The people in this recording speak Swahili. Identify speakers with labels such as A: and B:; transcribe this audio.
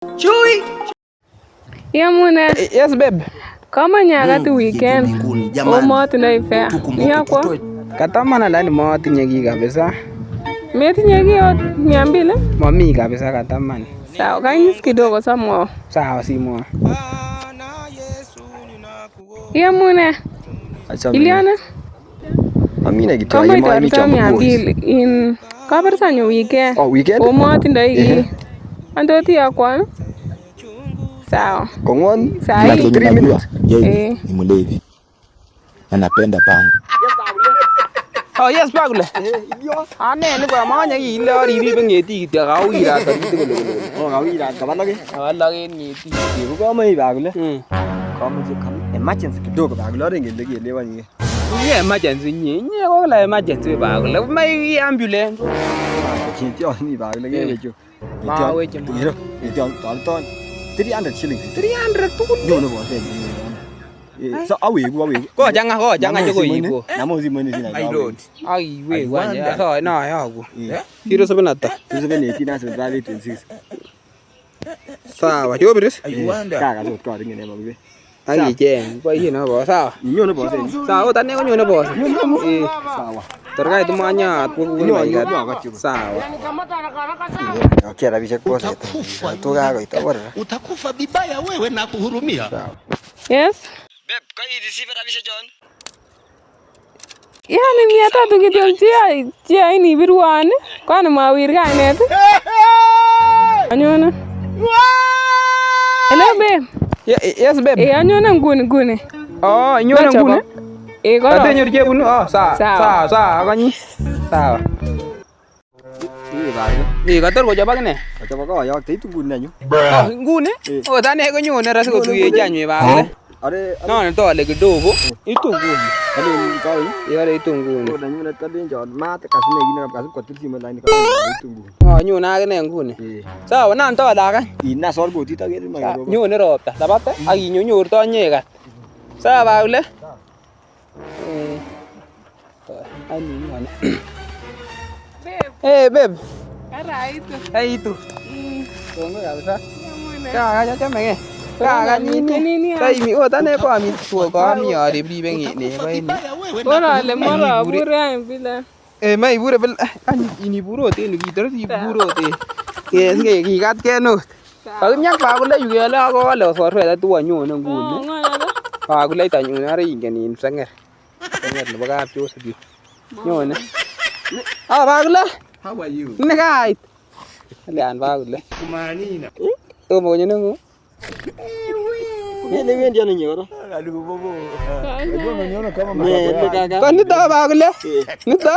A: Chui.
B: Yamune.
A: Yes babe.
B: Kama nyakati weekend. Omotinye fare. Niyakwa.
A: Katamana ndani motinye kiy kabisa.
B: Metinye kiy ot 200?
A: Mami kabisa katamani.
B: Sawa, kanyis kidogo samwa.
A: Sawa simwa.
B: Yamune. Iliana?
C: Amina kitu
B: kama itorta 200 in kabarsanyo weekend.
C: Oh, weekend?
B: Omotindoi kiy. Andoti yakwa? Sawa.
C: Kong'wan?
B: Sahi.
C: 3 minutes.
B: Eh.
D: Ni mlevi. Anapenda bangi.
A: Oh yes bagule. Ane ni ba manya ile aribi bengeti kityo kawirat kityo.
C: Oh kawirat kabalage.
A: Kabalage ngeti.
C: Yebu kamai bagule. Kamuche emergency kidogo bagule orengele kelewani.
A: Ye emergency nye ko la emergency bagule. Mai ambulance.
C: Kityo ni bagule kewecho.
A: Ma weche.
C: Tiro. Kityo talton 300 shillings.
A: 300 tukul.
C: Nyono bose. So awegu.
A: Ko janga jogo ibo.
C: Namo simoni sina.
A: Ai we wanya so na yagu. Hiro 7
C: 26.
A: Sawa, yo biris.
C: Kaka so ko ringene mabe.
A: Ai jeng, ko hino bo sawa.
C: Nyono bose.
A: Sawa tane ko nyono bo.
C: Sawa.
A: Terkait manya sawa.
C: Okay, rabisha kwa sasa. Toka kwa itabora.
D: Utakufa vibaya wewe na kuhurumia.
B: Yes.
A: Babe, kai receive rabisha John.
B: Yani 300 kityo chia ini birwan kwani mawir kainet. Anyone. Hello babe.
A: Yes babe.
B: Anyone nguni.
A: Oh, nyone nguni.
B: Ko.
A: Ate nyor chebunu. Oh, sawa kanyi. Sawa. Kator ko chobak ne?
C: Kochoba ko yok te itunguni nanyu.
A: Oh, nguni? Oh, tane ko nyone ra sikotuye chanywe ba.
C: Are
A: no tole kidogo. Itunguni.
C: ale kawi.
A: Yale itunguni.
C: Ko nanyu na tadin jod mat kasine gina kasu ko tirsi malani ka itunguni.
A: Oh, nyone akine nguni. Sawa, nan to daga.
C: Ina sor go tita gere ma.
A: Nyone ropta. Dabate ak inyorto nyekat. Sawa ba ule? Ani nyone. Babe. Aitu. Kongo kabisa. Kaka chamege. Kaka nini. Sai otane ko ami tuo ko ami aribi ne ko ini.
B: Ora le mara bura bila.
A: Mai bure bel ani ini burote ni kitor si burote. Ke kikat kenot. Kakimyak ba kole yugele ako le sorwe tuo nyone nguni. Ba kole tanyune are ingen in sanger. Sanger nebo kap Joseph. Nyone. Ba kole.
D: How are you?
A: Nekait. Alian ba kule.
D: Kumanina.
A: Tomo nyone ngo.
C: Ni wendi ano nyoro.
D: Alugo bobo.
C: Ndio unaniona kama
A: Ko nito ba kule? Nito?